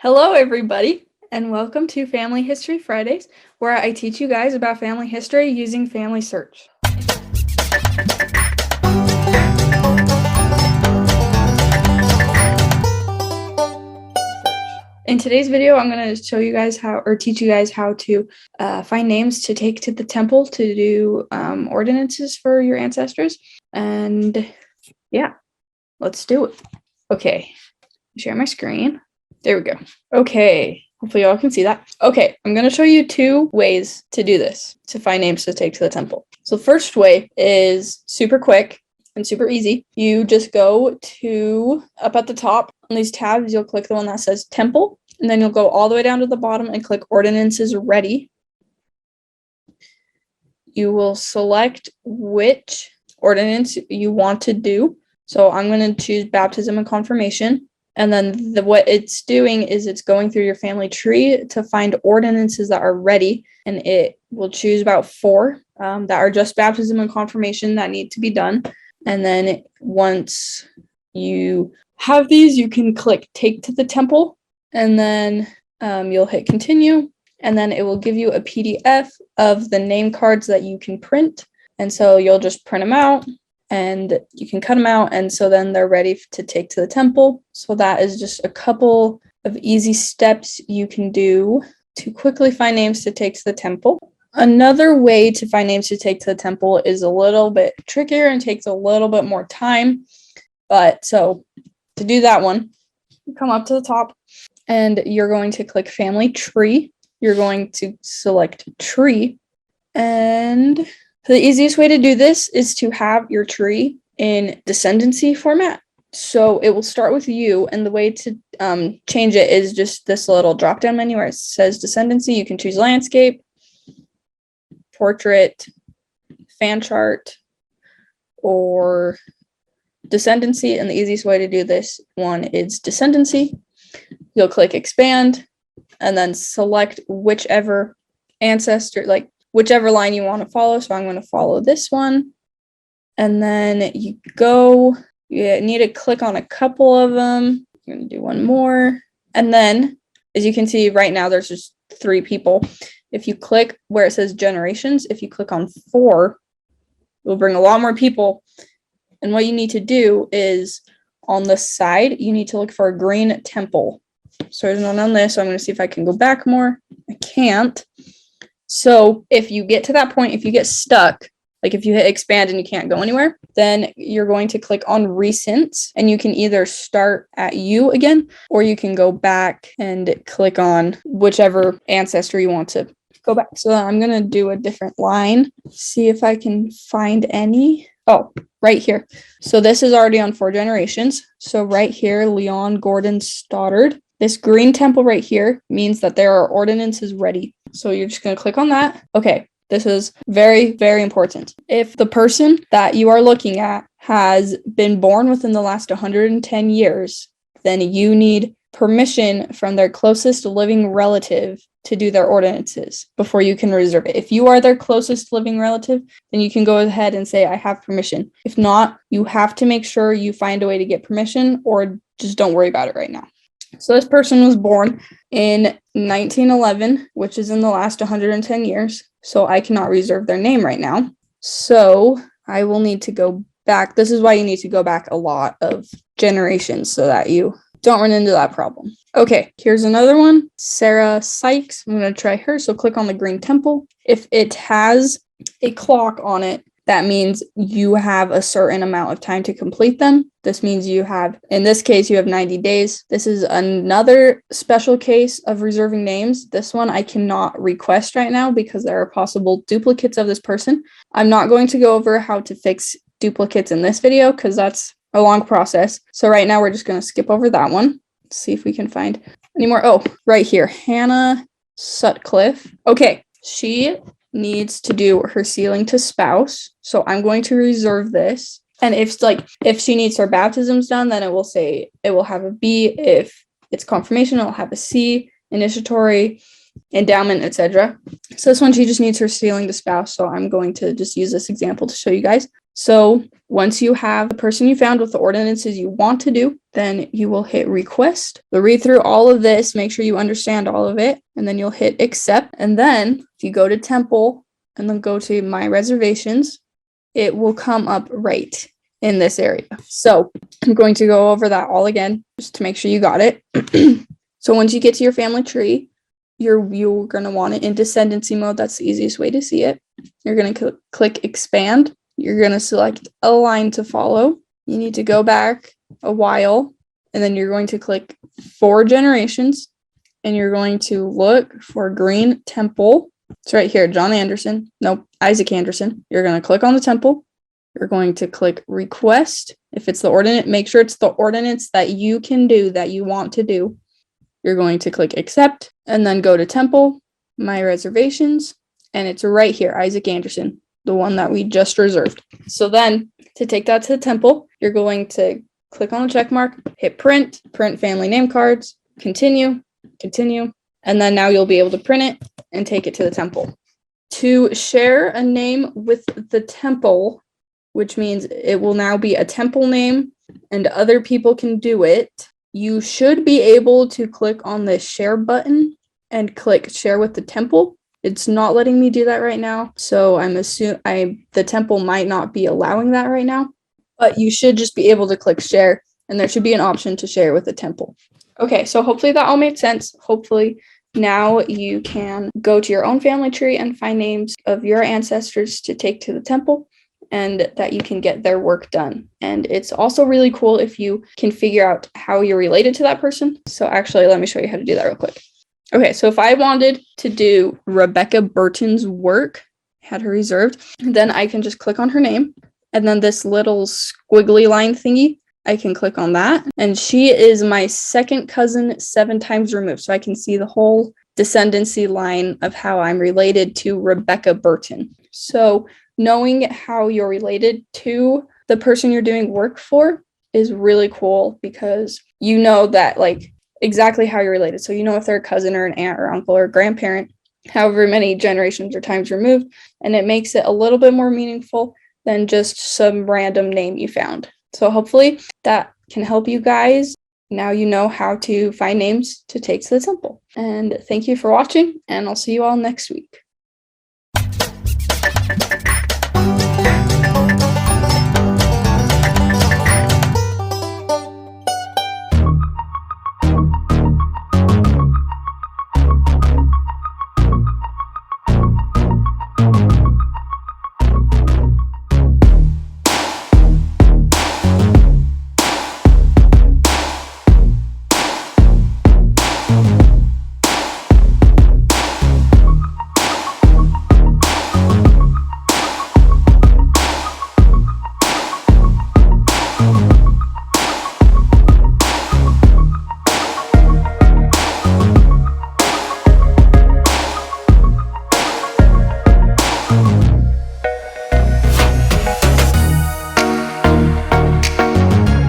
Hello, everybody, and welcome to Family History Fridays, where I teach you guys about family history using Family Search. In today's video, I'm going to show you guys teach you guys how to find names to take to the temple to do ordinances for your ancestors. And yeah, let's do it. Okay, share my screen. There we go. Okay, hopefully y'all can see that. Okay, I'm going to show you two ways to do this, to find names to take to the temple. So the first way is super quick and super easy. You just go to, up at the top on these tabs, you'll click the one that says temple, and then you'll go all the way down to the bottom and click ordinances ready. You will select which ordinance you want to do. So I'm going to choose baptism and confirmation. And then what it's doing is it's going through your family tree to find ordinances that are ready. And it will choose about 4 that are just baptism and confirmation that need to be done. And then once you have these, you can click take to the temple. And then you'll hit continue. And then it will give you a PDF of the name cards that you can print. And so you'll just print them out. And you can cut them out, and so then they're ready to take to the temple. So that is just a couple of easy steps you can do to quickly find names to take to the temple. Another way to find names to take to the temple is a little bit trickier and takes a little bit more time. But so to do that one, you come up to the top and you're going to click Family Tree. You're going to select Tree, and the easiest way to do this is to have your tree in Descendancy format. So it will start with you, and the way to change it is just this little drop-down menu where it says Descendancy. You can choose Landscape, Portrait, Fan Chart, or Descendancy, and the easiest way to do this one is Descendancy. You'll click Expand, and then select whichever ancestor, whichever line you want to follow. So I'm going to follow this one. And then you need to click on a couple of them. You're going to do one more. And then, as you can see right now, there's just 3 people. If you click where it says generations, if you click on 4, it will bring a lot more people. And what you need to do is on the side, you need to look for a green temple. So there's none on this. So I'm going to see if I can go back more. I can't. So if you get to that point, if you get stuck, like if you hit expand and you can't go anywhere, then you're going to click on recent, and you can either start at you again, or you can go back and click on whichever ancestor you want to go back. So I'm going to do a different line, see if I can find any. Oh, right here. So this is already on 4 generations. So right here, Leon Gordon Stoddard. This green temple right here means that there are ordinances ready. So you're just going to click on that. Okay, this is very, very important. If the person that you are looking at has been born within the last 110 years, then you need permission from their closest living relative to do their ordinances before you can reserve it. If you are their closest living relative, then you can go ahead and say, I have permission. If not, you have to make sure you find a way to get permission, or just don't worry about it right now. So this person was born in 1911, which is in the last 110 years. So I cannot reserve their name right now. So I will need to go back. This is why you need to go back a lot of generations so that you don't run into that problem. Okay, here's another one. Sarah Sykes. I'm going to try her. So click on the green temple. If it has a clock on it, that means you have a certain amount of time to complete them. This means you have, in this case, you have 90 days. This is another special case of reserving names. This one I cannot request right now because there are possible duplicates of this person. I'm not going to go over how to fix duplicates in this video because that's a long process. So right now we're just going to skip over that one. Let's see if we can find any more. Oh, right here. Hannah Sutcliffe. Okay, she needs to do her sealing to spouse. So I'm going to reserve this. And if she needs her baptisms done, then it will have a B. If it's confirmation, it'll have a C, initiatory, endowment, etc. So this one, she just needs her sealing to spouse. So I'm going to just use this example to show you guys. So once you have the person you found with the ordinances you want to do, then you will hit request. You'll read through all of this, make sure you understand all of it, and then you'll hit accept. And then if you go to temple and then go to my reservations, it will come up right in this area. So I'm going to go over that all again just to make sure you got it. So once you get to your family tree, you're going to want it in Descendancy mode. That's the easiest way to see it. You're going to click expand. You're going to select a line to follow. You need to go back a while, and then you're going to click 4 generations, and you're going to look for Green Temple. It's right here, Isaac Anderson. You're going to click on the temple. You're going to click request. If it's the ordinance, make sure it's the ordinance that you can do, that you want to do. You're going to click accept, and then go to temple, my reservations, and it's right here, Isaac Anderson, the one that we just reserved. So then to take that to the temple, you're going to click on the check mark, hit print family name cards, continue, and then now you'll be able to print it and take it to the temple. To share a name with the temple, which means it will now be a temple name and other people can do it, you should be able to click on the share button and click share with the temple. It's not letting me do that right now, so the temple might not be allowing that right now, but you should just be able to click share, and there should be an option to share with the temple. Okay, so hopefully that all made sense. Hopefully now you can go to your own family tree and find names of your ancestors to take to the temple, and that you can get their work done. And it's also really cool if you can figure out how you're related to that person. So actually, let me show you how to do that real quick. Okay, so if I wanted to do Rebecca Burton's work, had her reserved, then I can just click on her name, and then this little squiggly line thingy, I can click on that. And she is my second cousin 7 times removed. So I can see the whole descendancy line of how I'm related to Rebecca Burton. So knowing how you're related to the person you're doing work for is really cool, because you know that exactly how you're related. So you know if they're a cousin or an aunt or uncle or grandparent, however many generations or times removed, and it makes it a little bit more meaningful than just some random name you found. So hopefully that can help you guys. Now you know how to find names to take to the temple. And thank you for watching, and I'll see you all next week.